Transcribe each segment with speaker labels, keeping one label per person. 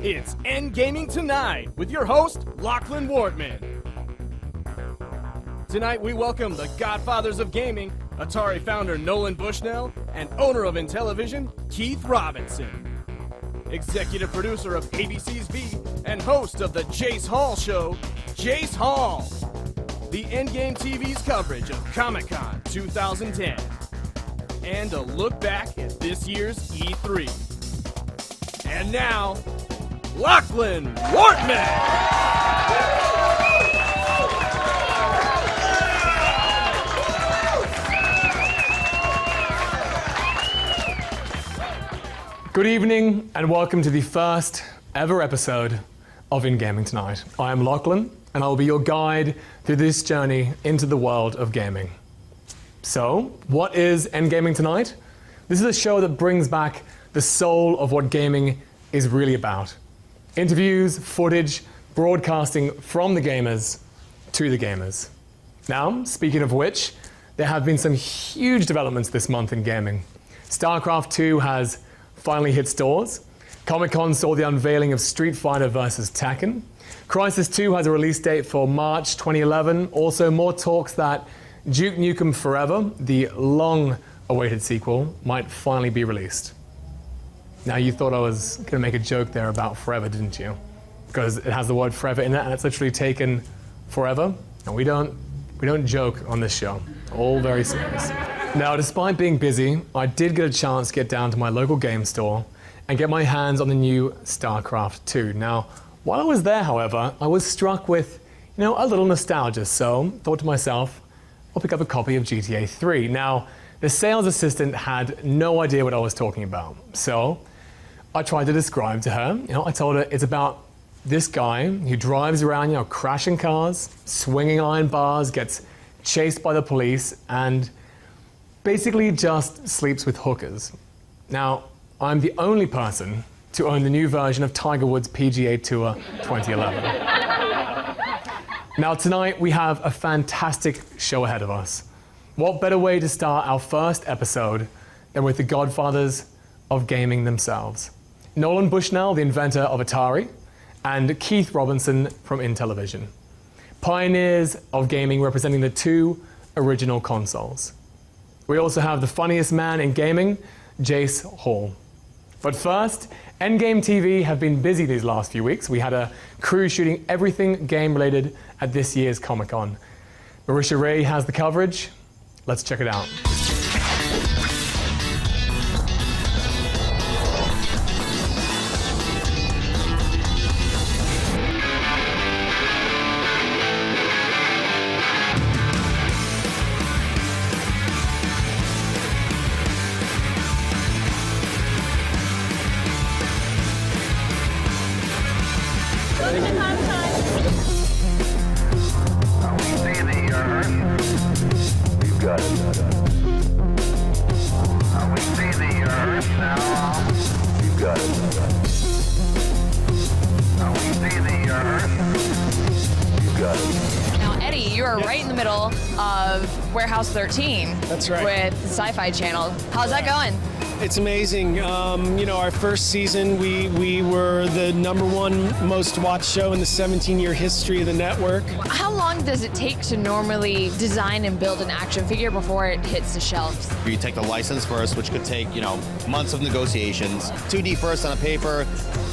Speaker 1: It's NGAMING Tonight with your host, Lachlan Wortman. Tonight we welcome the godfathers of gaming, Atari founder Nolan Bushnell, and owner of Intellivision, Keith Robinson. Executive producer of ABC's V and host of the Jace Hall Show, Jace Hall. The Endgame TV's coverage of Comic-Con 2010. And a look back at this year's E3. And now, Lachlan Wortman!
Speaker 2: Good evening and welcome to the first ever episode of NGAMING Tonight. I am Lachlan and I will be your guide through this journey into the world of gaming. So, what is NGAMING Tonight? This is a show that brings back the soul of what gaming is really about. Interviews, footage, broadcasting from the gamers to the gamers. Now, speaking of which, there have been some huge developments this month in gaming. StarCraft 2 has finally hit stores. Comic-Con saw the unveiling of Street Fighter vs. Tekken. Crysis 2 has a release date for March 2011. Also, more talks that Duke Nukem Forever, the long-awaited sequel, might finally be released. Now, you thought I was going to make a joke there about Forever, didn't you? Because it has the word Forever in it, and it's literally taken forever. And we don't joke on this show. All very serious. Now, despite being busy, I did get a chance to get down to my local game store and get my hands on the new StarCraft 2. Now, while I was there, however, I was struck with, a little nostalgia, so thought to myself, I'll pick up a copy of GTA 3. Now, the sales assistant had no idea what I was talking about, so I tried to describe to her. I told her it's about this guy who drives around, crashing cars, swinging iron bars, gets chased by the police, and basically just sleeps with hookers. Now, I'm the only person to own the new version of Tiger Woods' PGA Tour 2011. Now, tonight we have a fantastic show ahead of us. What better way to start our first episode than with the godfathers of gaming themselves? Nolan Bushnell, the inventor of Atari, and Keith Robinson from Intellivision. Pioneers of gaming representing the two original consoles. We also have the funniest man in gaming, Jace Hall. But first, Endgame TV have been busy these last few weeks. We had a crew shooting everything game-related at this year's Comic-Con. Marisha Ray has the coverage. Let's check it out.
Speaker 3: Now, Eddie, you are right in the middle of Warehouse 13.
Speaker 4: That's right.
Speaker 3: With the Sci-Fi Channel. How's that going?
Speaker 4: It's amazing. Our first season, we were the #1 most watched show in the 17-year history of the network.
Speaker 3: How long does it take to normally design and build an action figure before it hits the shelves?
Speaker 5: You take the license first, which could take, months of negotiations. 2D first on a paper,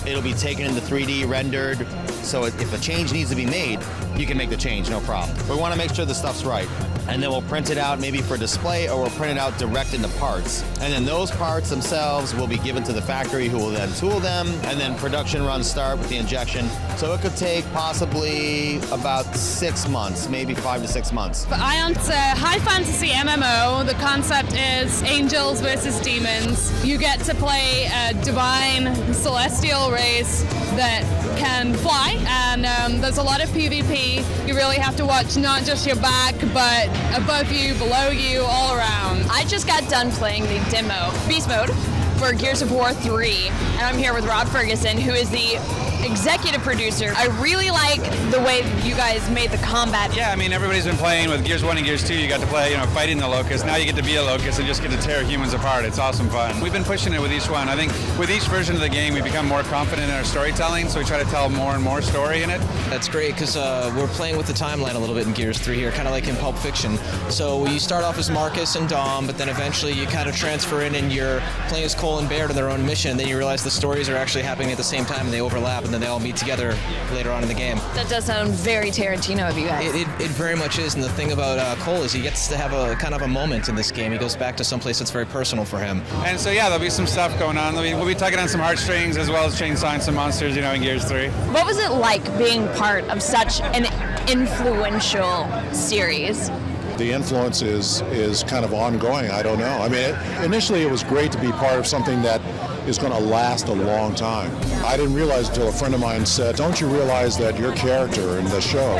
Speaker 5: it'll be taken into 3D, rendered, so if a change needs to be made, you can make the change, no problem. We want to make sure the stuff's right. And then we'll print it out maybe for display, or we'll print it out direct into parts. And then those parts themselves will be given to the factory, who will then tool them, and then production runs start with the injection. So it could take possibly about 6 months, maybe 5 to 6 months.
Speaker 6: But Ion's a high fantasy MMO. The concept is angels versus demons. You get to play a divine celestial race that can fly, and there's a lot of PvP. You really have to watch not just your back, but above you, below you, all around.
Speaker 3: I just got done playing the demo, Beast Mode, for Gears of War 3, and I'm here with Rob Ferguson, who is the executive producer. I really like the way you guys made the combat.
Speaker 7: Yeah, I mean, everybody's been playing with Gears 1 and Gears 2. You got to play, fighting the Locust. Now you get to be a Locust and just get to tear humans apart. It's awesome fun. We've been pushing it with each one. I think with each version of the game, we become more confident in our storytelling, so we try to tell more and more story in it.
Speaker 8: That's great, because we're playing with the timeline a little bit in Gears 3 here, kind of like in Pulp Fiction. So you start off as Marcus and Dom, but then eventually you kind of transfer in and you're playing as Cole and Bear to their own mission, and then you realize the stories are actually happening at the same time and they overlap, and then they all meet together later on in the game.
Speaker 3: That does sound very Tarantino of you guys.
Speaker 8: It very much is, and the thing about Cole is he gets to have a kind of a moment in this game. He goes back to someplace that's very personal for him.
Speaker 7: And so, yeah, there'll be some stuff going on. We'll be tugging on some heartstrings as well as chainsawing some monsters, in Gears 3.
Speaker 3: What was it like being part of such an influential series?
Speaker 9: The influence is kind of ongoing. I don't know. I mean, initially it was great to be part of something that is going to last a long time. I didn't realize until a friend of mine said, "Don't you realize that your character in the show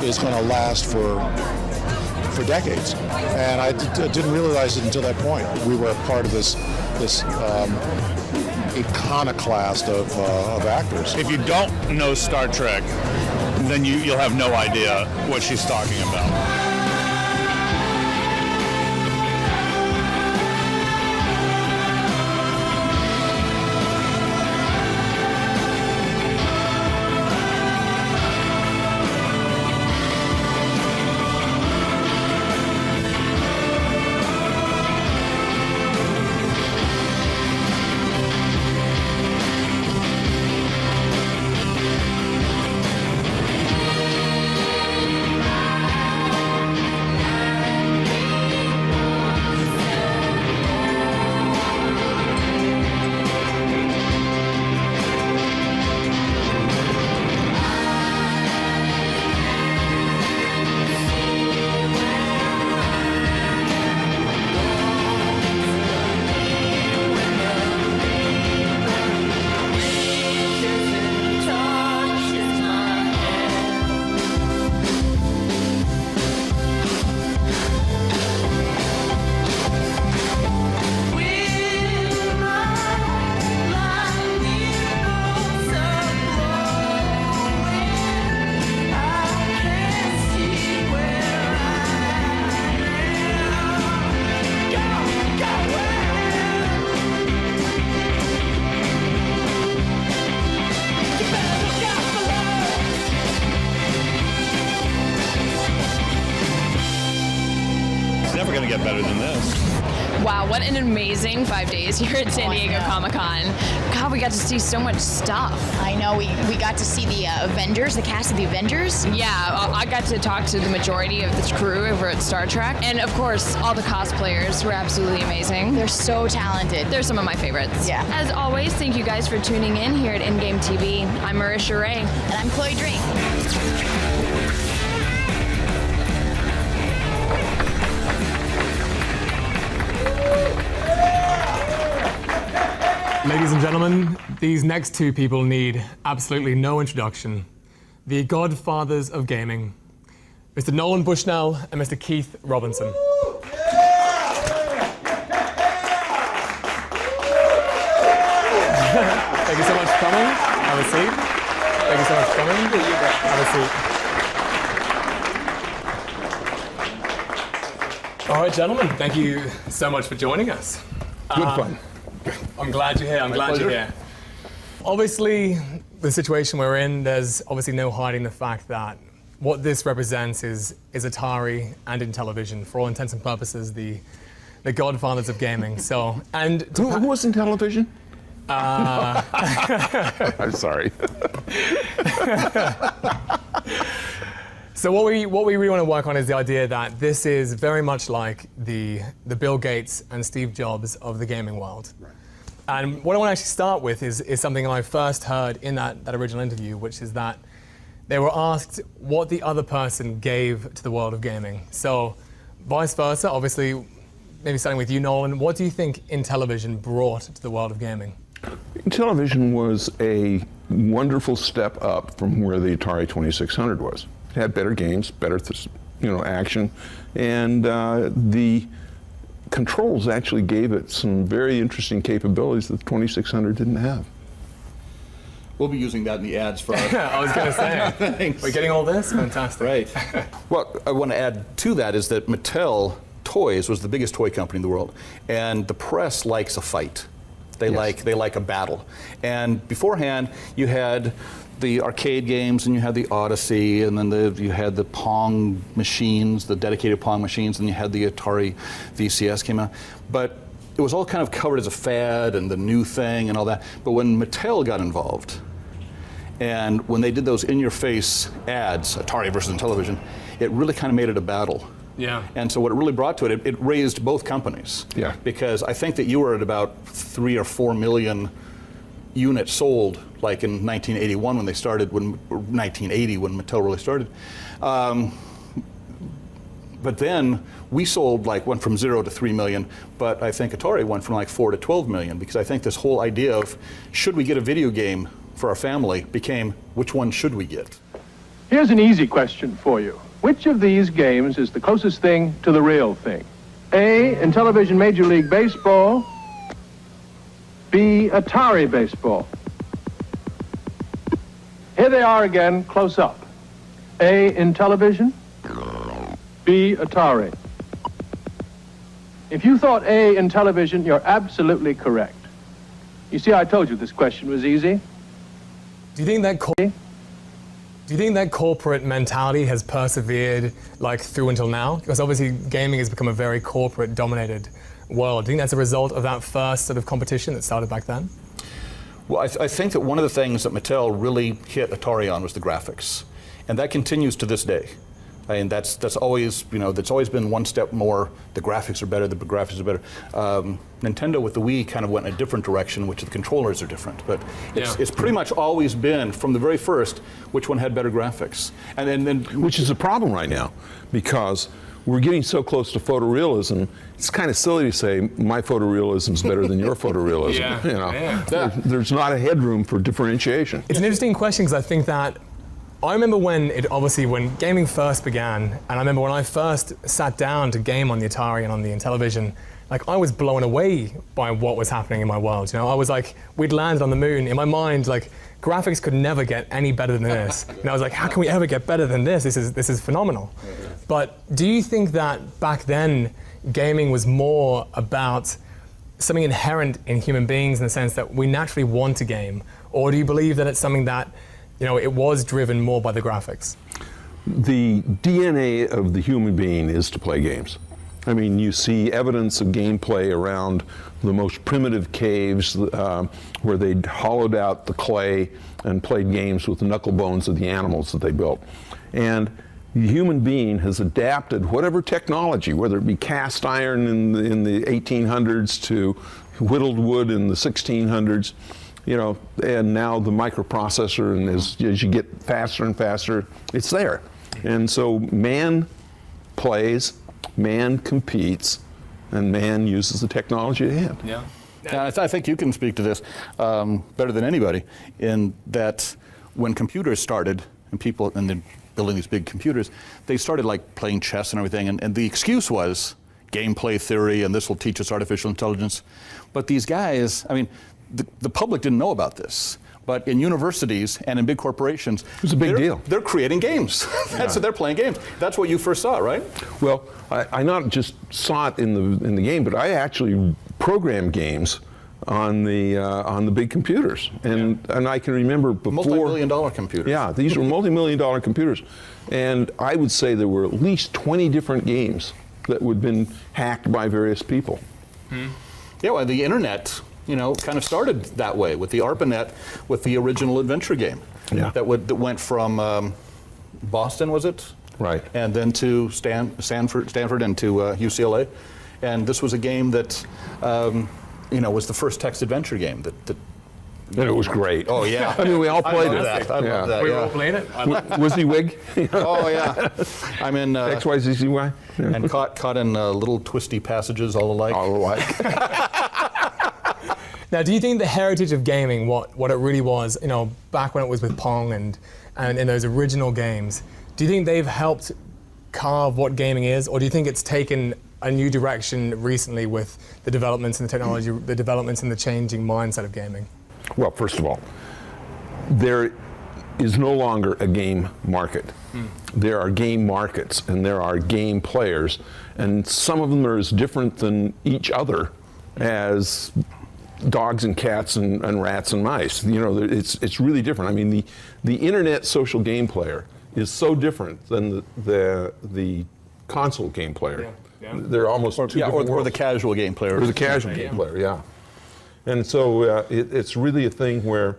Speaker 9: is going to last for decades?" And I didn't realize it until that point. We were part of this iconoclast of actors.
Speaker 10: If you don't know Star Trek, then you'll have no idea what she's talking about. Get better than this.
Speaker 3: Wow, what an amazing 5 days here at San Diego Comic-Con. God, we got to see so much stuff.
Speaker 11: I know, we got to see the Avengers, the cast of the Avengers.
Speaker 3: Yeah, I got to talk to the majority of the crew over at Star Trek. And of course, all the cosplayers were absolutely amazing.
Speaker 11: They're so talented.
Speaker 3: They're some of my favorites.
Speaker 11: Yeah.
Speaker 3: As always, thank you guys for tuning in here at In-Game TV. I'm Marisha Ray.
Speaker 11: And I'm Chloe Drake.
Speaker 2: Ladies and gentlemen, these next two people need absolutely no introduction. The godfathers of gaming, Mr. Nolan Bushnell and Mr. Keith Robinson. Thank you so much for coming. Have a seat. Thank you so much for coming. Have a seat. All right, gentlemen, thank you so much for joining us.
Speaker 9: Good fun.
Speaker 2: I'm glad you're here. I'm glad you're here. Obviously, the situation we're in, there's obviously no hiding the fact that what this represents is Atari and Intellivision, for all intents and purposes, the godfathers of gaming. So, and
Speaker 12: who was Intellivision? I'm sorry.
Speaker 2: So what we really want to work on is the idea that this is very much like the Bill Gates and Steve Jobs of the gaming world. Right. And what I want to actually start with is something I first heard in that original interview, which is that they were asked what the other person gave to the world of gaming. So vice versa, obviously, maybe starting with you, Nolan, what do you think Intellivision brought to the world of gaming?
Speaker 12: Intellivision was a wonderful step up from where the Atari 2600 was. It had better games, better action, and the controls actually gave it some very interesting capabilities that the 2600 didn't have.
Speaker 13: We'll be using that in the ads for
Speaker 2: I was going to say.
Speaker 13: Thanks.
Speaker 2: We're getting all this? Fantastic.
Speaker 13: Right. What I want to add to that is that Mattel Toys was the biggest toy company in the world, and the press likes a fight. They like a battle. And beforehand, you had the arcade games, and you had the Odyssey, and then you had the Pong machines, the dedicated Pong machines, and you had the Atari VCS came out. But it was all kind of covered as a fad and the new thing and all that. But when Mattel got involved, and when they did those in-your-face ads, Atari versus Intellivision, it really kind of made it a battle.
Speaker 2: Yeah.
Speaker 13: And so what it really brought to it, it raised both companies.
Speaker 12: Yeah.
Speaker 13: Because I think that you were at about 3 or 4 million units sold, like in 1981 when they started, or 1980 when Mattel really started. But then we sold, went from 0 to 3 million, but I think Atari went from 4 to 12 million, because I think this whole idea of should we get a video game for our family became which one should we get?
Speaker 14: Here's an easy question for you. Which of these games is the closest thing to the real thing? A, Intellivision Major League Baseball. B, Atari Baseball. Here they are again, close up. A, Intellivision. B, Atari. If you thought A, Intellivision, you're absolutely correct. You see, I told you this question was easy.
Speaker 2: Do you think that corporate mentality has persevered through until now? Because obviously gaming has become a very corporate dominated world. Do you think that's a result of that first sort of competition that started back then?
Speaker 13: Well, I think that one of the things that Mattel really hit Atari on was the graphics. And that continues to this day. I mean, that's always, that's always been one step more. The graphics are better, the graphics are better. Nintendo with the Wii kind of went in a different direction, which the controllers are different. But it's pretty much always been, from the very first, which one had better graphics. And then
Speaker 12: which is a problem right now, because we're getting so close to photorealism, it's kind of silly to say my photorealism is better than your photorealism. There's not a headroom for differentiation.
Speaker 2: It's an interesting question, because I think that I remember when gaming first began, and I remember when I first sat down to game on the Atari and on the Intellivision, I was blown away by what was happening in my world. I was we'd landed on the moon. In my mind, graphics could never get any better than this. And I was how can we ever get better than this? This is phenomenal. But do you think that back then, gaming was more about something inherent in human beings in the sense that we naturally want to game? Or do you believe that it's something that it was driven more by the graphics?
Speaker 12: The DNA of the human being is to play games. I mean, you see evidence of gameplay around the most primitive caves where they'd hollowed out the clay and played games with the knuckle bones of the animals that they built. And the human being has adapted whatever technology, whether it be cast iron in the 1800s to whittled wood in the 1600s, and now the microprocessor, and as you get faster and faster, it's there. And so man plays, man competes, and man uses the technology at hand.
Speaker 13: Yeah. I think you can speak to this better than anybody, in that when computers started, and then building these big computers, they started playing chess and everything, and the excuse was gameplay theory, and this will teach us artificial intelligence. But these guys, the public didn't know about this, but in universities and in big corporations,
Speaker 12: it was a big deal.
Speaker 13: They're creating games. That's what they're playing games. That's what you first saw, right?
Speaker 12: Well, I not just saw it in the game, but I actually programmed games on the big computers, and I can remember before
Speaker 13: multi-million-dollar computers.
Speaker 12: Yeah, these were multi-million-dollar computers, and I would say there were at least 20 different games that would have been hacked by various people.
Speaker 13: Yeah, well, the internet, kind of started that way with the ARPANET, with the original adventure game.
Speaker 12: Yeah.
Speaker 13: That went from Boston, was it?
Speaker 12: Right.
Speaker 13: And then to Stanford and to UCLA. And this was a game that, was the first text adventure game that
Speaker 12: and it was great.
Speaker 13: Oh yeah.
Speaker 12: I mean, we all played it.
Speaker 13: I love that.
Speaker 2: We all played it.
Speaker 12: WYSIWYG.
Speaker 13: Oh yeah. I'm in
Speaker 12: XYZZY.
Speaker 13: And caught in little twisty passages, all alike.
Speaker 12: All alike.
Speaker 2: Now, do you think the heritage of gaming, what it really was, back when it was with Pong and in those original games, do you think they've helped carve what gaming is, or do you think it's taken a new direction recently with the developments in the technology, the developments in the changing mindset of gaming?
Speaker 12: Well, first of all, there is no longer a game market. There are game markets and there are game players, and some of them are as different than each other as dogs and cats and rats and mice. You know, it's really different. I mean, the internet social game player is so different than the console game player. They're almost two different worlds.
Speaker 13: Or the casual game player.
Speaker 12: Or the casual game player, yeah. And so it's really a thing where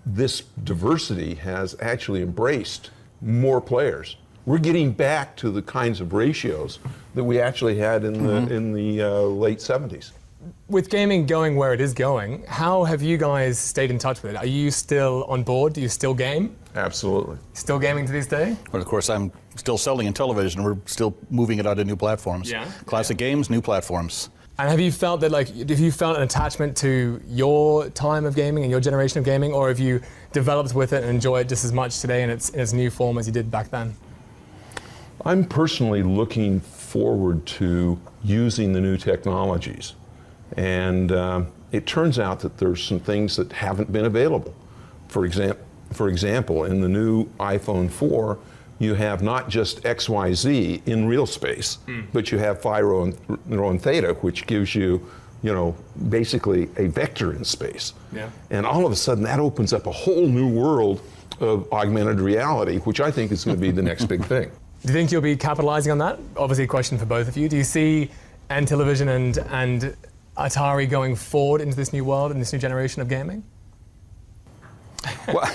Speaker 12: this diversity has actually embraced more players. We're getting back to the kinds of ratios that we actually had in the late 70s.
Speaker 2: With gaming going where it is going, how have you guys stayed in touch with it? Are you still on board? Do you still game?
Speaker 12: Absolutely.
Speaker 2: Still gaming to this day?
Speaker 13: Well, of course, I'm still selling Intellivision. We're still moving it out to new platforms.
Speaker 2: Yeah.
Speaker 13: Classic games, new platforms.
Speaker 2: And have you felt that, like, have you felt an attachment to your time of gaming and your generation of gaming, or have you developed with it and enjoy it just as much today in its new form as you did back then?
Speaker 12: I'm personally looking forward to using the new technologies. And it turns out that there's some things that haven't been available. For example, in the new iPhone 4, you have not just XYZ in real space, but you have phi, rho, and theta, which gives you, basically a vector in space.
Speaker 2: Yeah.
Speaker 12: And all of a sudden, that opens up a whole new world of augmented reality, which I think is going to be the next big thing.
Speaker 2: Do you think you'll be capitalizing on that? Obviously, a question for both of you. Do you see Intellivision and Atari going forward into this new world and this new generation of gaming?
Speaker 13: Well,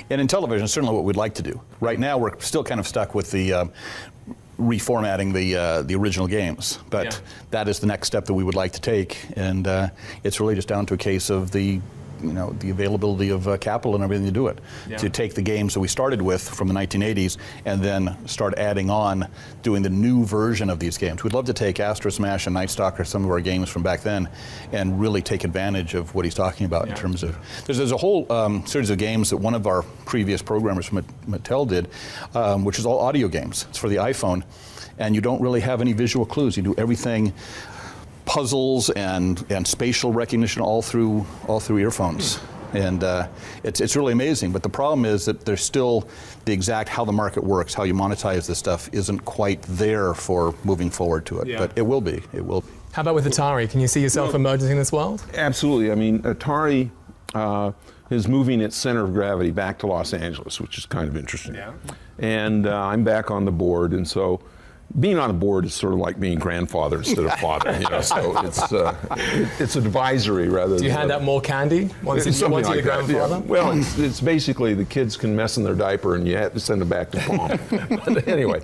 Speaker 13: and Intellivision is certainly what we'd like to do. Right now, we're still kind of stuck with the reformatting the original games, but that is the next step that we would like to take, and it's really just down to a case of the availability of capital and everything to do it.
Speaker 2: Yeah.
Speaker 13: To take the games that we started with from the 1980s and then start adding on, doing the new version of these games. We'd love to take Astro Smash and Night Stalker, some of our games from back then, and really take advantage of what he's talking about in terms of, there's a whole series of games that one of our previous programmers from Mattel did, which is all audio games. It's for the iPhone, and you don't really have any visual clues. You do everything puzzles and spatial recognition all through earphones, and it's really amazing. But the problem is that there's still the exact how the market works, how you monetize this stuff isn't quite there for moving forward to it.
Speaker 2: Yeah.
Speaker 13: But it will be. It will be.
Speaker 2: How about with Atari? Can you see yourself emerging in this world?
Speaker 12: Absolutely. I mean, Atari is moving its center of gravity back to Los Angeles, which is kind of interesting.
Speaker 2: Yeah.
Speaker 12: And I'm back on the board, and so being on the board is sort of like being grandfather instead of father, so it's advisory rather than...
Speaker 2: Do you hand out more candy once you're the grandfather?
Speaker 12: Yeah. Well, it's basically the kids can mess in their diaper and you have to send them back to mom. But anyway,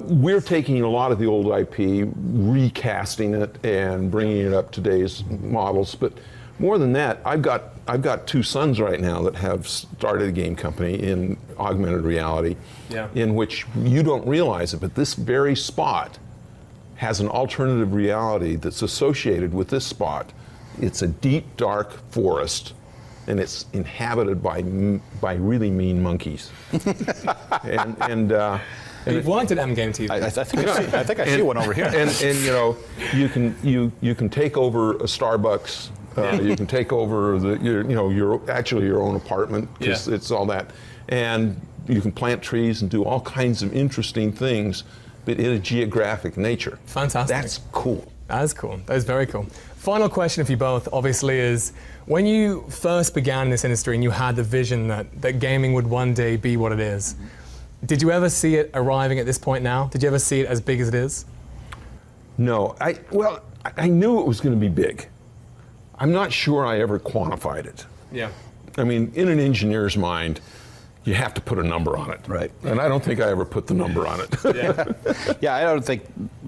Speaker 12: we're taking a lot of the old IP, recasting it and bringing it up to today's models. But more than that, I've got two sons right now that have started a game company in augmented reality, in which you don't realize it, but this very spot has an alternative reality that's associated with this spot. It's a deep, dark forest, and it's inhabited by really mean monkeys.
Speaker 2: You've worked at NGAMING TV.
Speaker 13: I think I see one over here.
Speaker 12: And you can take over a Starbucks. You can take over your own apartment, because it's all that, and you can plant trees and do all kinds of interesting things, but in a geographic nature.
Speaker 2: Fantastic.
Speaker 12: That's cool.
Speaker 2: That is cool. That is very cool. Final question for you both, obviously, is when you first began in this industry and you had the vision that gaming would one day be what it is, did you ever see it arriving at this point now? Did you ever see it as big as it is?
Speaker 12: No. I knew it was going to be big. I'm not sure I ever quantified it.
Speaker 2: Yeah.
Speaker 12: I mean, in an engineer's mind, you have to put a number on it.
Speaker 13: Right.
Speaker 12: And I don't think I ever put the number on it.
Speaker 13: Yeah, I don't think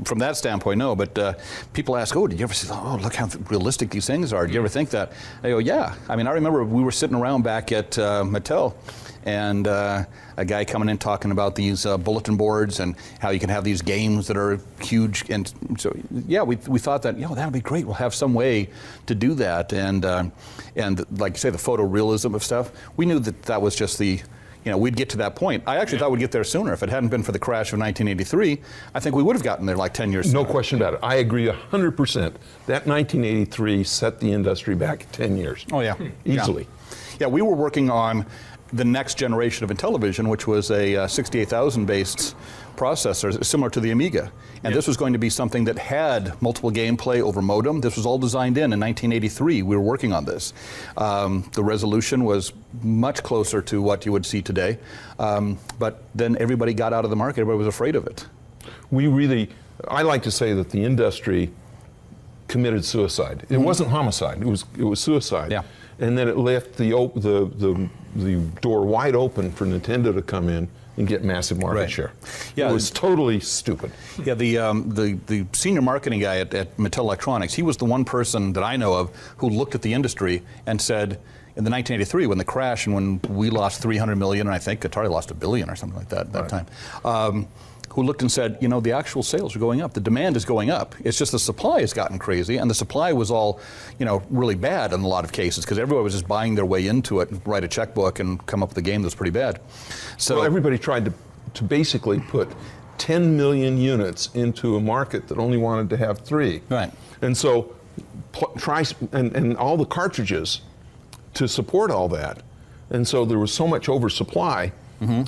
Speaker 13: from that standpoint, no, but people ask, did you ever see, look how realistic these things are. Did you ever think that? I go, yeah. I mean, I remember we were sitting around back at Mattel, and a guy coming in talking about these bulletin boards and how you can have these games that are huge. And so, yeah, we thought that, that'll be great. We'll have some way to do that. And like you say, the photorealism of stuff, we knew that was just we'd get to that point. I actually thought we'd get there sooner. If it hadn't been for the crash of 1983, I think we would have gotten there like 10 years
Speaker 12: No
Speaker 13: sooner.
Speaker 12: question about it. I agree 100%. That 1983 set the industry back 10 years.
Speaker 13: Oh, yeah.
Speaker 12: Easily.
Speaker 13: Yeah. Yeah, we were working on the next generation of Intellivision, which was a 68,000 based processor similar to the Amiga. And this was going to be something that had multiple gameplay over modem. This was all designed in 1983. We were working on this. The resolution was much closer to what you would see today. But then everybody got out of the market. Everybody was afraid of it.
Speaker 12: I like to say that the industry committed suicide. It wasn't homicide. It was suicide.
Speaker 13: Yeah.
Speaker 12: And then it left the door wide open for Nintendo to come in and get massive market share. Yeah, it was totally stupid.
Speaker 13: Yeah, the senior marketing guy at Mattel Electronics, he was the one person that I know of who looked at the industry and said, in the 1983, when the crash and when we lost 300 million, and I think Atari lost $1 billion or something like that at that time, who looked and said, you know, the actual sales are going up. The demand is going up. It's just the supply has gotten crazy, and the supply was all, you know, really bad in a lot of cases because everybody was just buying their way into it and write a checkbook and come up with a game that was pretty bad. So
Speaker 12: everybody tried to basically put 10 million units into a market that only wanted to have 3.
Speaker 13: Right.
Speaker 12: And so and all the cartridges to support all that. And so there was so much oversupply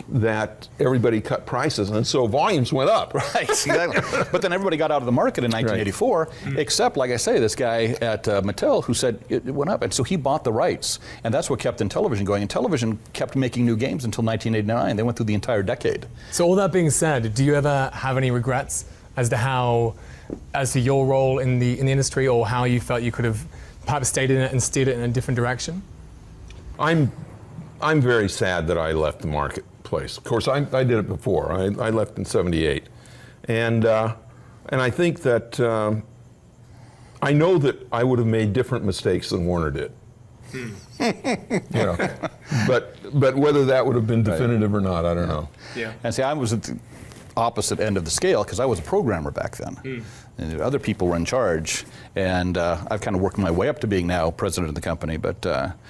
Speaker 12: that everybody cut prices, and so volumes went up.
Speaker 13: Right, exactly. But then everybody got out of the market in 1984, except, like I say, this guy at Mattel who said it went up. And so he bought the rights, and that's what kept Intellivision going. Intellivision kept making new games until 1989. They went through the entire decade.
Speaker 2: So all that being said, do you ever have any regrets as to your role in the industry, or how you felt you could have perhaps stayed in it and steered it in a different direction?
Speaker 12: I'm very sad that I left the marketplace. Of course, I did it before. I left in '78, and I think that I know that I would have made different mistakes than Warner did. You know, but whether that would have been definitive or not, I don't know.
Speaker 13: Yeah. And see, I was at the opposite end of the scale because I was a programmer back then. And other people were in charge, and I've kind of worked my way up to being now president of the company. But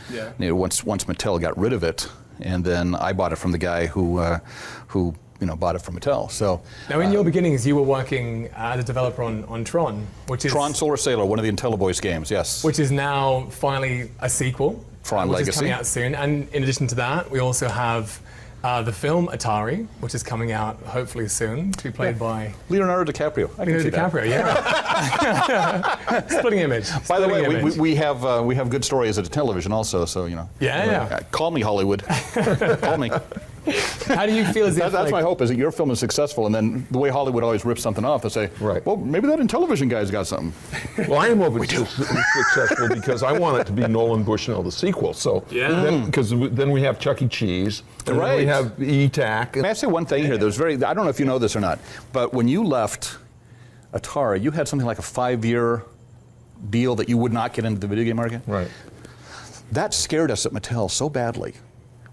Speaker 13: you know, once Mattel got rid of it, and then I bought it from the guy who bought it from Mattel. So
Speaker 2: now, in your beginnings, you were working as a developer on Tron, which is
Speaker 13: Tron Solar Sailor, one of the IntelliVoice games. Yes,
Speaker 2: which is now finally a sequel.
Speaker 13: Tron
Speaker 2: which
Speaker 13: Legacy
Speaker 2: is coming out soon. And in addition to that, we also have the film Atari, which is coming out hopefully soon, to be played by
Speaker 13: Leonardo DiCaprio.
Speaker 2: Leonardo DiCaprio, yeah. Splitting image.
Speaker 13: By the way, we have good stories at Intellivision also, so you know.
Speaker 2: Yeah.
Speaker 13: Call me Hollywood. Call me.
Speaker 2: How do you feel as if
Speaker 13: that's my hope, is that your film is successful, and then the way Hollywood always rips something off, they say, well, maybe that Intellivision guy's got something.
Speaker 12: Well, I am hoping it's successful because I want it to be Nolan Bushnell, the sequel. So because then we have Chuck E. Cheese, and then we have E-TAC.
Speaker 13: May I say one thing here? I don't know if you know this or not, but when you left Atari, you had something like a 5-year deal that you would not get into the video game market.
Speaker 12: Right.
Speaker 13: That scared us at Mattel so badly.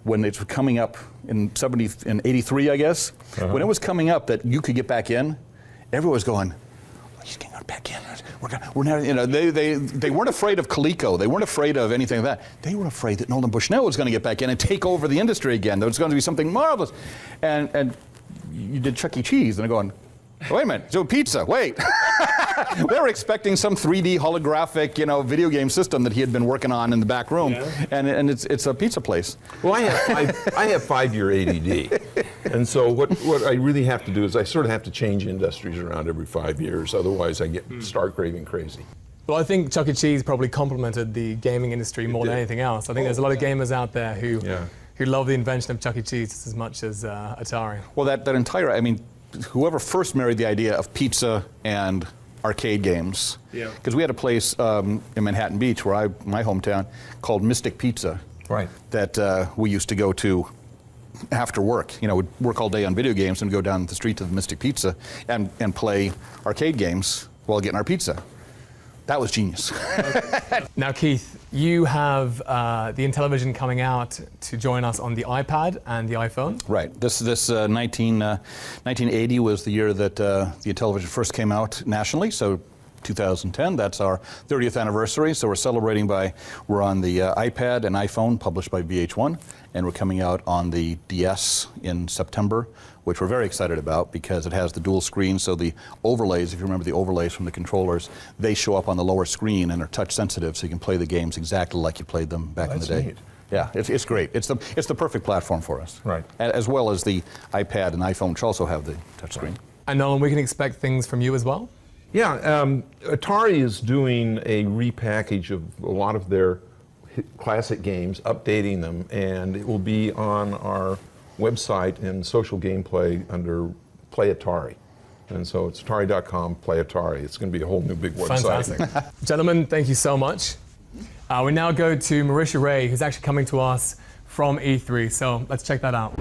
Speaker 13: When it was coming up in 83, I guess, when it was coming up that you could get back in, everyone was going, he's getting back in. We're not, you know, they weren't afraid of Coleco. They weren't afraid of anything like that. They were afraid that Nolan Bushnell was going to get back in and take over the industry again. There was going to be something marvelous. And you did Chuck E. Cheese, and they're going, wait a minute, so pizza, wait. They were expecting some 3D holographic, you know, video game system that he had been working on in the back room, and it's a pizza place.
Speaker 12: Well, I have 5-year ADD, and so what I really have to do is I sort of have to change industries around every 5 years, otherwise I start craving crazy.
Speaker 2: Well, I think Chuck E. Cheese probably complemented the gaming industry more than anything else. I think there's a lot of gamers out there who love the invention of Chuck E. Cheese as much as Atari.
Speaker 13: Well, that entire, I mean, whoever first married the idea of pizza and arcade games, because we had a place in Manhattan Beach, my hometown, called Mystic Pizza, that we used to go to after work. You know, we'd work all day on video games and go down the street to the Mystic Pizza and play arcade games while getting our pizza. That was genius.
Speaker 2: Now, Keith, you have the Intellivision coming out to join us on the iPad and the iPhone.
Speaker 13: Right. This 1980 was the year that the Intellivision first came out nationally. So 2010, that's our 30th anniversary. So we're celebrating we're on the iPad and iPhone, published by VH1, and we're coming out on the DS in September, which we're very excited about because it has the dual screen. So the overlays, if you remember the overlays from the controllers, they show up on the lower screen and are touch sensitive, so you can play the games exactly like you played them back in the day.
Speaker 12: Neat.
Speaker 13: Yeah, it's great. It's the perfect platform for us.
Speaker 12: Right.
Speaker 13: As well as the iPad and iPhone, which also have the touchscreen.
Speaker 2: And Nolan, we can expect things from you as well?
Speaker 12: Yeah, Atari is doing a repackage of a lot of their classic games, updating them, and it will be on our website and social gameplay under Play Atari. And so it's atari.com, Play Atari. It's going to be a whole new big website.
Speaker 2: Fantastic. Gentlemen, thank you so much. We now go to Marisha Ray, who's actually coming to us from E3. So let's check that out.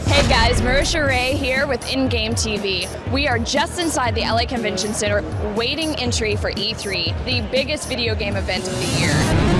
Speaker 3: Hey guys, Marisha Ray here with In-Game TV. We are just inside the LA Convention Center waiting entry for E3, the biggest video game event of the year.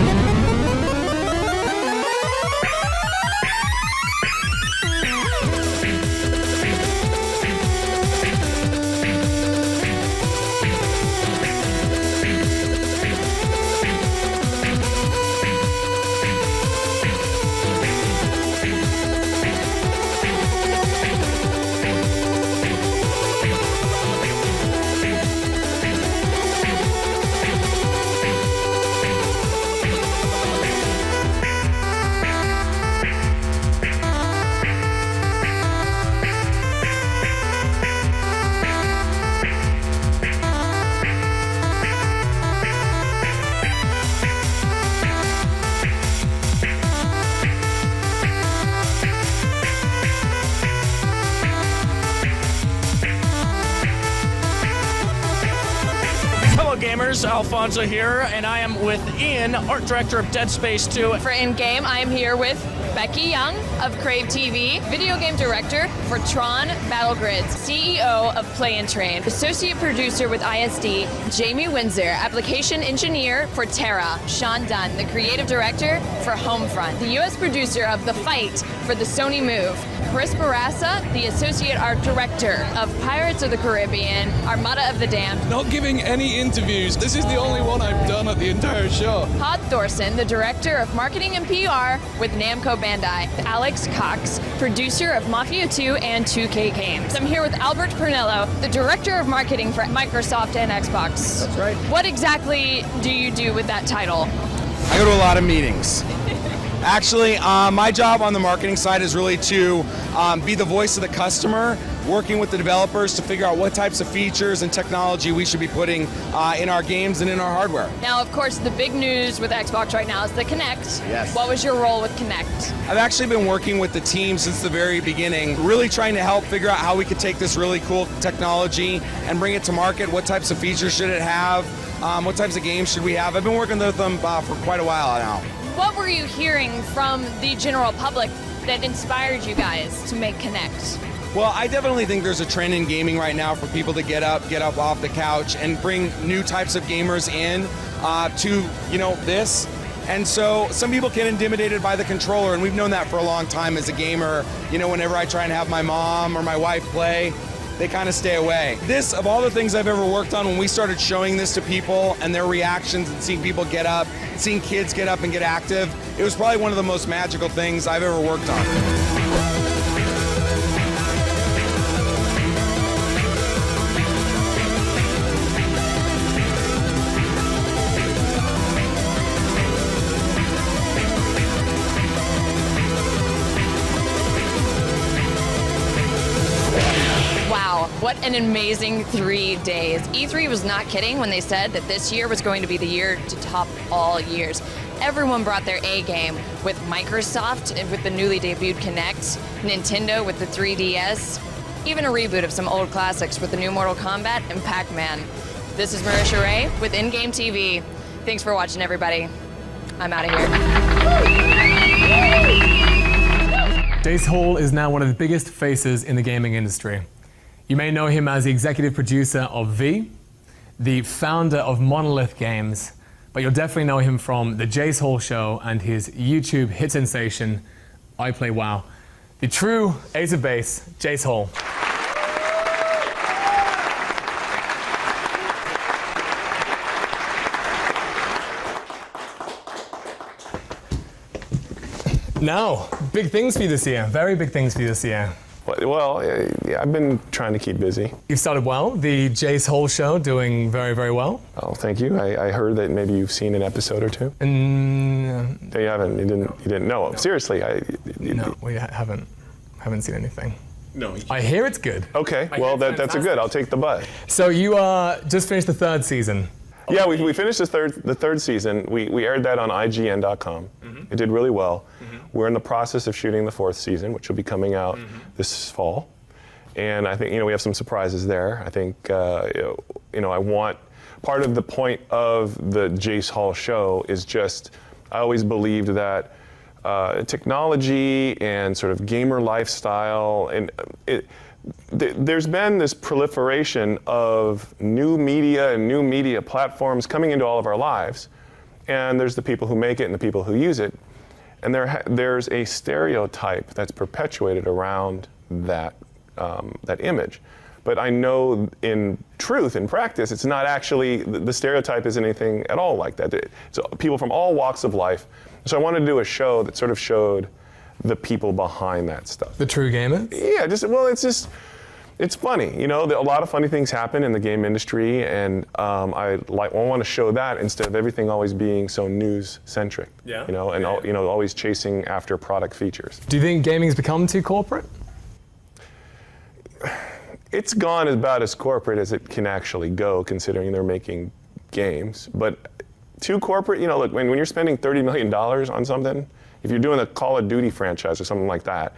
Speaker 15: Gamers, Alfonso here, and I am with Ian, art director of Dead Space 2.
Speaker 3: For In-Game, I am here with Becky Young of Crave TV, video game director for Tron Battle Grids, CEO of Play and Train, associate producer with ISD, Jamie Windsor, application engineer for Terra, Sean Dunn, the creative director for Homefront, the U.S. producer of The Fight for the Sony Move, Chris Barassa, the associate art director of Pirates of the Caribbean, Armada of the Damned.
Speaker 16: Not giving any interviews. This is the only one I've done at the entire show.
Speaker 3: Todd Thorson, the director of marketing and PR with Namco Bandai. Alex Cox, producer of Mafia 2 and 2K Games. I'm here with Albert Pernello, the director of marketing for Microsoft and Xbox.
Speaker 16: That's right.
Speaker 3: What exactly do you do with that title?
Speaker 17: I go to a lot of meetings. Actually, my job on the marketing side is really to be the voice of the customer, working with the developers to figure out what types of features and technology we should be putting in our games and in our hardware.
Speaker 3: Now, of course, the big news with Xbox right now is the Kinect.
Speaker 17: Yes.
Speaker 3: What was your role with Kinect?
Speaker 17: I've actually been working with the team since the very beginning, really trying to help figure out how we could take this really cool technology and bring it to market. What types of features should it have? What types of games should we have? I've been working with them for quite a while now.
Speaker 3: What were you hearing from the general public that inspired you guys to make Kinect?
Speaker 17: Well, I definitely think there's a trend in gaming right now for people to get up off the couch and bring new types of gamers in to, this. And so some people get intimidated by the controller, and we've known that for a long time as a gamer. Whenever I try and have my mom or my wife play, they kind of stay away. This, of all the things I've ever worked on, when we started showing this to people and their reactions and seeing people get up, seeing kids get up and get active, it was probably one of the most magical things I've ever worked on.
Speaker 3: What an amazing 3 days. E3 was not kidding when they said that this year was going to be the year to top all years. Everyone brought their A game, with Microsoft and with the newly debuted Kinect, Nintendo with the 3DS, even a reboot of some old classics with the new Mortal Kombat and Pac-Man. This is Marisha Ray with In-Game TV. Thanks for watching, everybody. I'm out of here.
Speaker 2: Jace Hall is now one of the biggest faces in the gaming industry. You may know him as the executive producer of V, the founder of Monolith Games, but you'll definitely know him from The Jace Hall Show and his YouTube hit sensation, I Play WoW. The true ace of base, Jace Hall. Now, big things for you this year, very big things for you this year.
Speaker 18: Well, Well, yeah, I've been trying to keep busy.
Speaker 2: You've started well. The Jace Hall show doing very, very well.
Speaker 18: Oh, thank you. I heard that maybe you've seen an episode or two.
Speaker 2: No,
Speaker 18: you haven't. You didn't know. No. Seriously,
Speaker 2: no, we haven't seen anything.
Speaker 18: No.
Speaker 2: I hear it's good.
Speaker 18: Okay. Well, that's a good. I'll take the butt.
Speaker 2: So you just finished the 3rd season.
Speaker 18: Yeah, we finished the third season. We aired that on IGN.com. It did really well. We're in the process of shooting the 4th season, which will be coming out this fall. And I think we have some surprises there. I think I want part of the point of the Jace Hall show is just I always believed that technology and sort of gamer lifestyle and there's been this proliferation of new media and new media platforms coming into all of our lives. And there's the people who make it and the people who use it. And there's a stereotype that's perpetuated around that image. But I know in truth, in practice, it's not actually, the stereotype isn't anything at all like that. It's people from all walks of life. So I wanted to do a show that sort of showed the people behind that stuff.
Speaker 2: The true gamers?
Speaker 18: Yeah, it's funny. A lot of funny things happen in the game industry, and I want to show that instead of everything always being so news-centric. Yeah. Always chasing after product features.
Speaker 2: Do you think gaming's become too corporate?
Speaker 18: It's gone about as corporate as it can actually go, considering they're making games. But too corporate, look, when you're spending $30 million on something, if you're doing a Call of Duty franchise or something like that,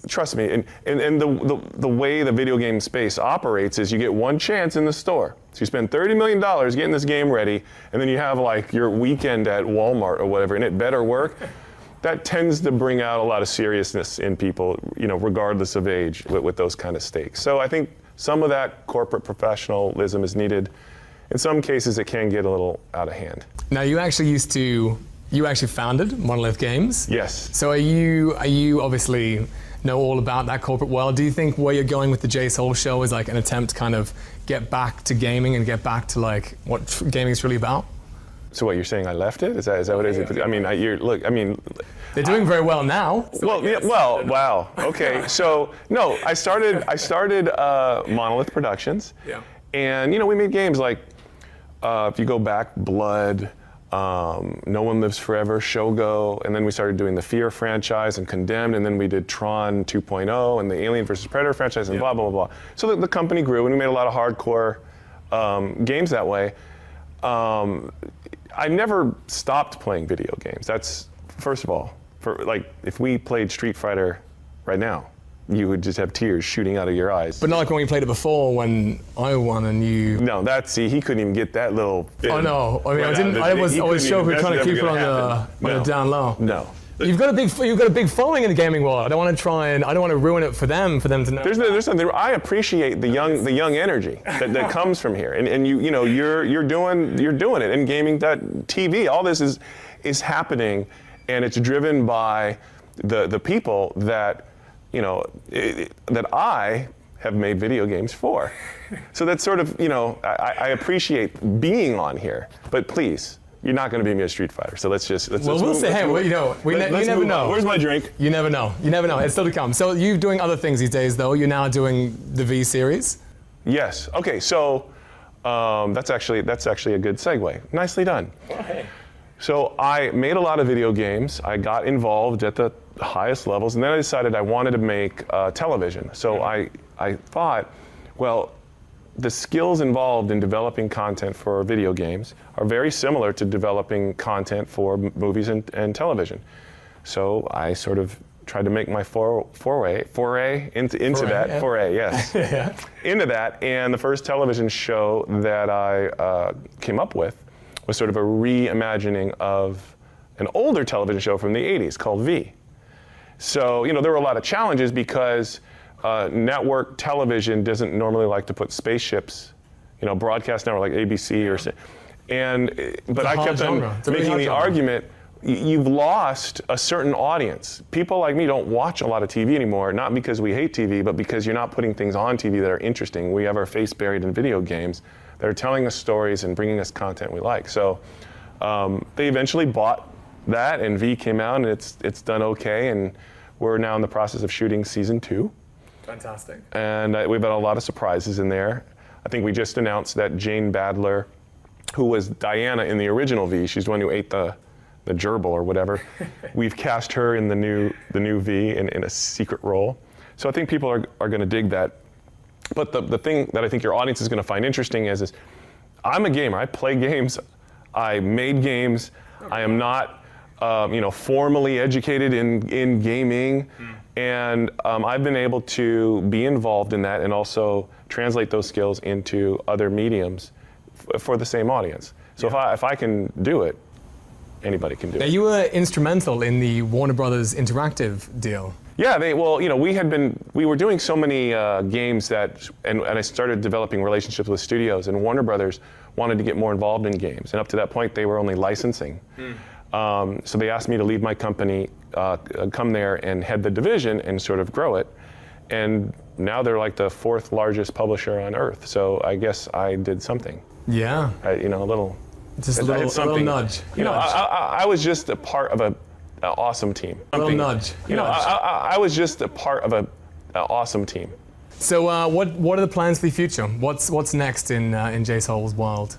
Speaker 18: trust me, and the way the video game space operates is you get one chance in the store. So you spend $30 million getting this game ready, and then you have like your weekend at Walmart or whatever, and it better work. That tends to bring out a lot of seriousness in people, regardless of age, with those kind of stakes. So I think some of that corporate professionalism is needed. In some cases, it can get a little out of hand.
Speaker 2: Now, you actually founded Monolith Games.
Speaker 18: Yes.
Speaker 2: So are you obviously know all about that corporate world. Do you think where you're going with the Jace Hall show is like an attempt to kind of get back to gaming and get back to like what gaming is really about?
Speaker 18: So what, you're saying I left it? Is that what it is? I mean,
Speaker 2: they're doing very well now.
Speaker 18: So wow. Okay. So no, I started Monolith Productions.
Speaker 2: Yeah.
Speaker 18: And we made games like if you go back, Blood, No One Lives Forever, Shogo, and then we started doing the Fear franchise and Condemned, and then we did Tron 2.0 and the Alien vs. Predator franchise and blah, blah, blah, blah. So the company grew and we made a lot of hardcore games that way. I never stopped playing video games. That's, first of all, if we played Street Fighter right now, you would just have tears shooting out of your eyes.
Speaker 2: But not like when we played it before when I won and you...
Speaker 18: No, he couldn't even get that little...
Speaker 2: Oh no, I mean, I was sure we were trying to keep it on the down low.
Speaker 18: No.
Speaker 2: You've got a big following in the gaming world. I don't want to ruin it for them to know.
Speaker 18: There's something. I appreciate the young energy that comes from here, and you're doing it. And gaming.tv, all this is happening, and it's driven by the people that that I have made video games for. So that's sort of I appreciate being on here, but please. You're not going to beat me at Street Fighter, so let's
Speaker 2: we'll say, hey, you never know.
Speaker 18: Where's my drink?
Speaker 2: You never know. It's still to come. So you're doing other things these days, though. You're now doing the V series.
Speaker 18: Yes. Okay. So that's actually a good segue. Nicely done.
Speaker 2: Oh, hey.
Speaker 18: So I made a lot of video games. I got involved at the highest levels, and then I decided I wanted to make television. So I thought, well, the skills involved in developing content for video games are very similar to developing content for movies and television. So I sort of tried to make my foray into that, into that. And the first television show that I came up with was sort of a reimagining of an older television show from the 80s called V. So, there were a lot of challenges because network television doesn't normally like to put spaceships, broadcast network like ABC but I kept on making the argument, you've lost a certain audience. People like me don't watch a lot of TV anymore, not because we hate TV, but because you're not putting things on TV that are interesting. We have our face buried in video games that are telling us stories and bringing us content we like. So they eventually bought that, and V came out, and it's done okay, and we're now in the process of shooting season 2.
Speaker 2: Fantastic.
Speaker 18: And we've had a lot of surprises in there. I think we just announced that Jane Badler, who was Diana in the original V, she's the one who ate the gerbil or whatever. We've cast her in the new V in a secret role. So I think people are going to dig that. But the thing that I think your audience is going to find interesting is I'm a gamer. I play games. I made games. I am not formally educated in gaming. And I've been able to be involved in that and also translate those skills into other mediums for the same audience. So if I can do it, anybody can do it.
Speaker 2: Now, you were instrumental in the Warner Brothers Interactive deal. Yeah,
Speaker 18: we were doing so many games that, and I started developing relationships with studios, and Warner Brothers wanted to get more involved in games. And up to that point, they were only licensing. So they asked me to leave my company, come there and head the division and sort of grow it. And now they're like the 4th largest publisher on earth. So I guess I did something.
Speaker 2: Yeah.
Speaker 18: A little.
Speaker 2: Just a little nudge.
Speaker 18: I was just a part of an awesome team.
Speaker 2: A little nudge.
Speaker 18: I was just a part of an awesome team.
Speaker 2: So what are the plans for the future? What's next in Jace Hall's world?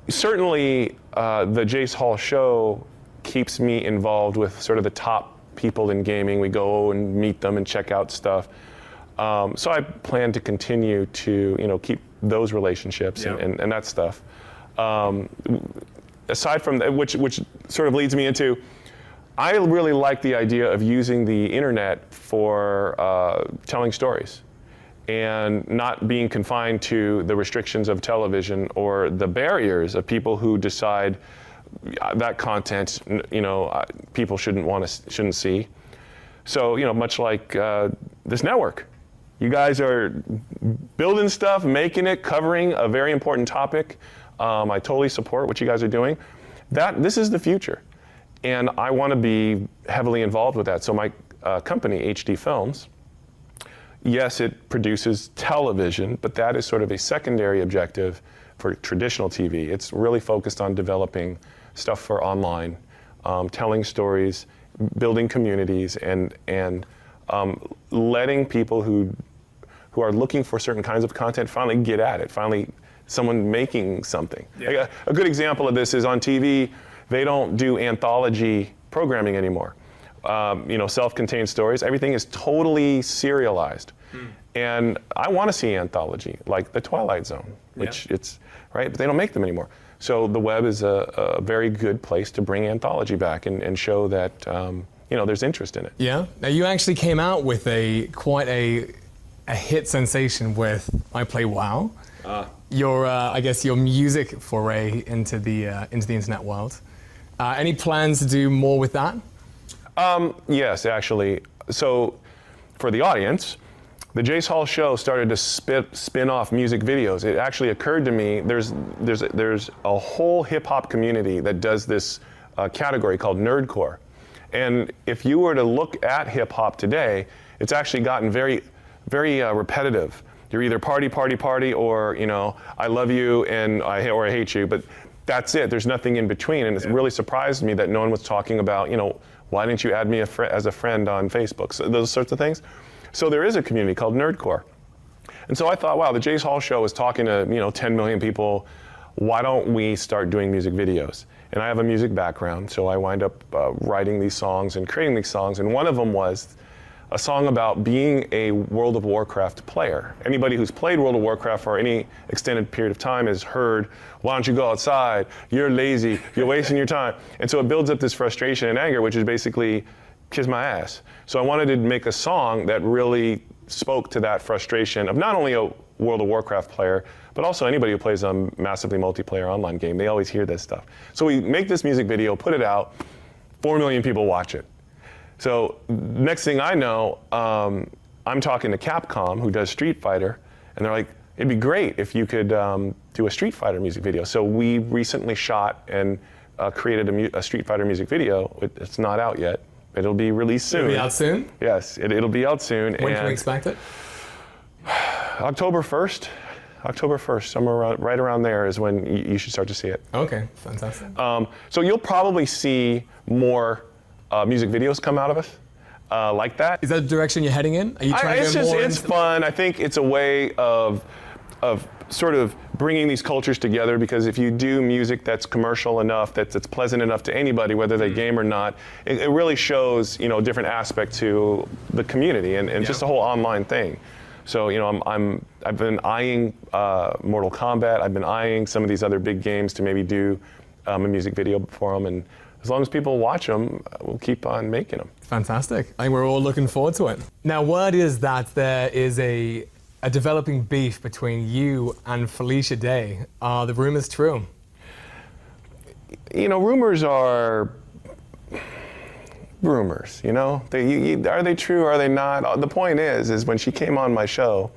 Speaker 18: Certainly, the Jace Hall show keeps me involved with sort of the top people in gaming. We go and meet them and check out stuff. So I plan to continue to keep those relationships and that stuff. Aside from that, which sort of leads me into, I really like the idea of using the internet for telling stories and not being confined to the restrictions of television or the barriers of people who decide that content, people shouldn't see. So, much like this network, you guys are building stuff, making it, covering a very important topic. I totally support what you guys are doing. This is the future, and I want to be heavily involved with that. So my company, HD Films, yes, it produces television, but that is sort of a secondary objective for traditional TV. It's really focused on developing stuff for online, telling stories, building communities, and letting people who are looking for certain kinds of content finally get at it, finally someone making something. Yeah. A good example of this is on TV, they don't do anthology programming anymore. Self-contained stories, everything is totally serialized. And I want to see anthology, like The Twilight Zone, which but they don't make them anymore. So the web is a very good place to bring anthology back and show that there's interest in it.
Speaker 2: Yeah. Now you actually came out with quite a hit sensation with I Play WoW. Your music foray into the internet world. Any plans to do more with that?
Speaker 18: Yes, actually. So for the audience, the Jace Hall show started to spin off music videos. It actually occurred to me there's a whole hip hop community that does this category called nerdcore. And if you were to look at hip hop today, it's actually gotten very, very repetitive. You're either party, or I love you and I hate you, but that's it. There's nothing in between, and it really surprised me that no one was talking about why didn't you add me as a friend on Facebook? So those sorts of things. So there is a community called nerdcore, and so I thought, wow, the Jace Hall show is talking to 10 million people. Why don't we start doing music videos? And I have a music background, so I wind up writing these songs and creating these songs, and one of them was a song about being a World of Warcraft player. Anybody who's played World of Warcraft for any extended period of time has heard, why don't you go outside? You're lazy, you're wasting your time. And so it builds up this frustration and anger, which is basically, kiss my ass. So I wanted to make a song that really spoke to that frustration of not only a World of Warcraft player, but also anybody who plays a massively multiplayer online game. They always hear this stuff. So we make this music video, put it out, 4 million people watch it. So next thing I know, I'm talking to Capcom, who does Street Fighter, and they're like, it'd be great if you could do a Street Fighter music video. So we recently shot and created a Street Fighter music video. It's not out yet, but it'll be released soon.
Speaker 2: It'll be out soon?
Speaker 18: Yes, it'll be out soon.
Speaker 2: When can we expect it?
Speaker 18: October 1st, somewhere right around there is when you should start to see it.
Speaker 2: Okay, fantastic.
Speaker 18: So you'll probably see more music videos come out of us. like that.
Speaker 2: Is that the direction you're heading in? Are you trying to go more
Speaker 18: It's fun. I think it's a way of sort of bringing these cultures together, because if you do music that's commercial enough, that's pleasant enough to anybody, whether they game or not, it really shows, you know, a different aspect to the community and just the whole online thing. So, you know, I've been eyeing Mortal Kombat. I've been eyeing some of these other big games to maybe do a music video for them, and as long as people watch them, we'll keep on making them.
Speaker 2: Fantastic. I think we're all looking forward to it. Now, word is that there is a developing beef between you and Felicia Day. Are the rumors true?
Speaker 18: You know, rumors are rumors, you know? Are they true, are they not? The point is when she came on my show,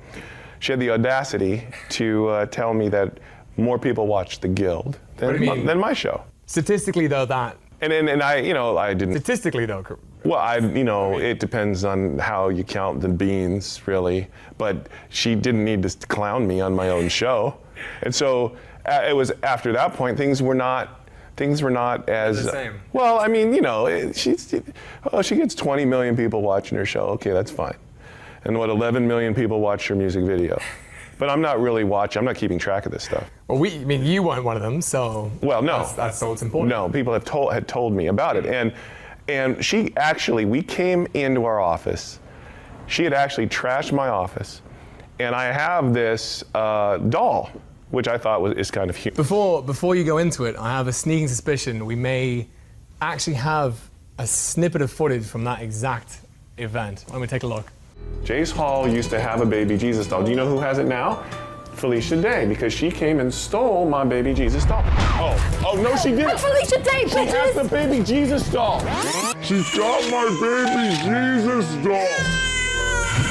Speaker 18: she had the audacity to tell me that more people watched The Guild than my show.
Speaker 2: Statistically, though, that...
Speaker 18: And I, you know, I didn't...
Speaker 2: Statistically, though...
Speaker 18: Well, you know, it depends on how you count the beans, really. But she didn't need to clown me on my own show. And so it was after that point, things were not as...
Speaker 2: the same.
Speaker 18: Well, I mean, you know, she gets 20 million people watching her show. Okay, that's fine. And 11 million people watch her music video. But I'm not really watching, I'm not keeping track of this stuff.
Speaker 2: Well, I mean, you weren't one of them, so...
Speaker 18: Well, no.
Speaker 2: That's so it's important.
Speaker 18: No, people had told me about it. And she actually, we came into our office. She had actually trashed my office. And I have this doll, which I thought is kind of cute.
Speaker 2: Before you go into it, I have a sneaking suspicion we may actually have a snippet of footage from that exact event. Let me take a look.
Speaker 18: Jace Hall used to have a baby Jesus doll. Do you know who has it now? Felicia Day, because she came and stole my baby Jesus doll. Oh no, she didn't.
Speaker 11: Felicia Day,
Speaker 18: She has the baby Jesus doll.
Speaker 12: She got my baby Jesus doll.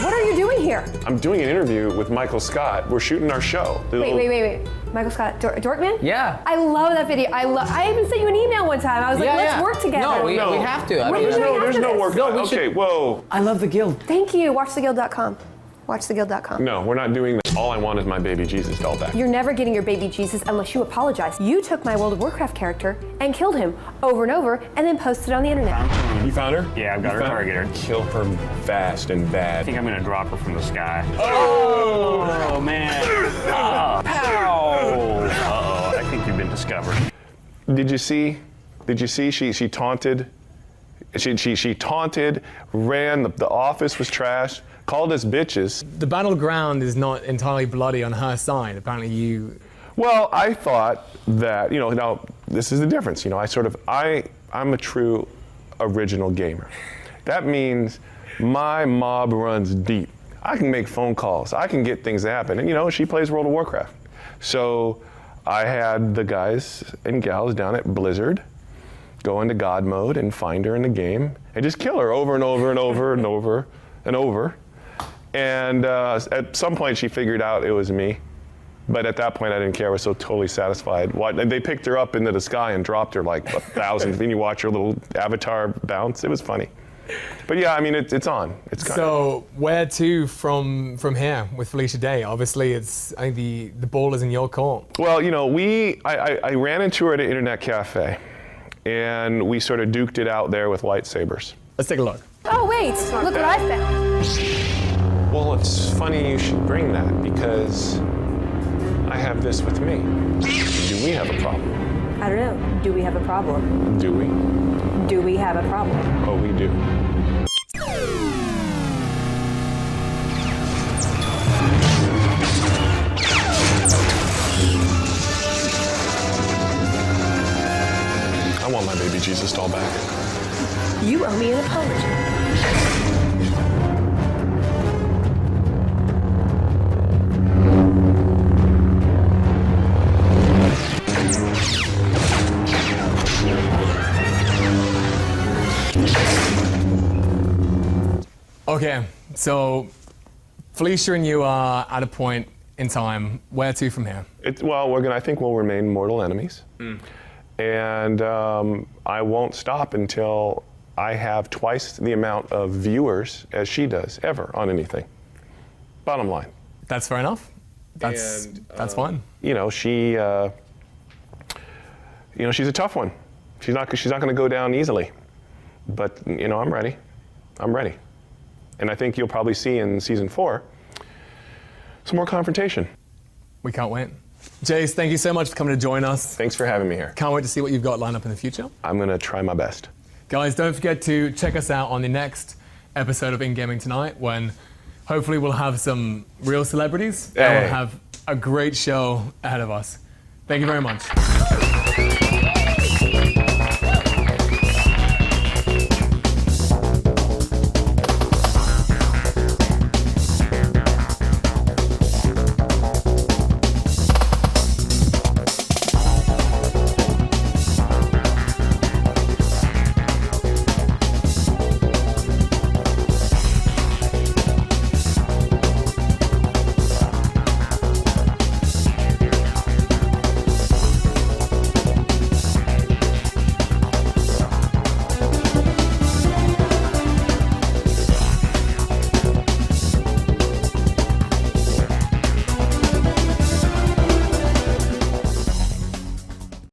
Speaker 19: What are you doing here?
Speaker 18: I'm doing an interview with Michael Scott. We're shooting our show.
Speaker 19: Wait. Michael Scott, Dorkman?
Speaker 20: Yeah.
Speaker 19: I love that video. I even sent you an email one time. I was like, let's work together.
Speaker 20: No, we have to.
Speaker 18: There's no work.
Speaker 20: No,
Speaker 18: okay, whoa.
Speaker 20: I love The Guild.
Speaker 19: Thank you. WatchTheGuild.com. WatchTheGuild.com.
Speaker 18: No, we're not doing that. All I want is my baby Jesus doll back.
Speaker 19: You're never getting your baby Jesus unless you apologize. You took my World of Warcraft character and killed him over and over and then posted it on the internet.
Speaker 18: You found her?
Speaker 21: Yeah, I've got her targeted.
Speaker 18: Kill her fast and bad.
Speaker 21: I think I'm gonna drop her from the sky.
Speaker 18: Oh,
Speaker 21: man. Oh, pow. Uh-oh, I think you've been discovered.
Speaker 18: Did you see she taunted? She taunted, ran, the office was trashed, called us bitches.
Speaker 2: The battleground is not entirely bloody on her side. Apparently you...
Speaker 18: Well, I thought that, you know, now this is the difference. You know, I'm a true original gamer. That means my mob runs deep. I can make phone calls. I can get things to happen. And, you know, she plays World of Warcraft. So I had the guys and gals down at Blizzard go into God mode and find her in the game and just kill her over and over and over and over and over. And at some point she figured out it was me. But at that point I didn't care. I was so totally satisfied. And they picked her up into the sky and dropped her like 1,000 feet. And you watch her little avatar bounce. It was funny. But yeah, I mean, it's on. It's kind
Speaker 2: So where to from here with Felicia Day? Obviously, I think the ball is in your court.
Speaker 18: Well, you know, I ran into her at an internet cafe, and we sort of duked it out there with lightsabers.
Speaker 2: Let's take a look.
Speaker 19: Oh, wait, look what I found.
Speaker 18: Well, it's funny you should bring that, because I have this with me. Do we have a problem?
Speaker 19: I don't know. Do we have a problem?
Speaker 18: Do we?
Speaker 19: Do we have a problem?
Speaker 18: Oh, we do. I want my baby Jesus doll back.
Speaker 19: You owe me an apology.
Speaker 2: Okay, so Felicia and you are at a point in time. Where to from here?
Speaker 18: I think we'll remain mortal enemies. And I won't stop until I have twice the amount of viewers as she does ever on anything. Bottom line.
Speaker 2: That's fair enough. That's fine.
Speaker 18: You know, she's a tough one. She's not going to go down easily. But you know, I'm ready. I'm ready. And I think you'll probably see in season 4 some more confrontation.
Speaker 2: We can't wait. Jace, thank you so much for coming to join us.
Speaker 18: Thanks for having me here.
Speaker 2: Can't wait to see what you've got lined up in the future.
Speaker 18: I'm going to try my best.
Speaker 2: Guys, don't forget to check us out on the next episode of NGAMING Tonight, when hopefully we'll have some real celebrities and we'll have a great show ahead of us. Thank you very much.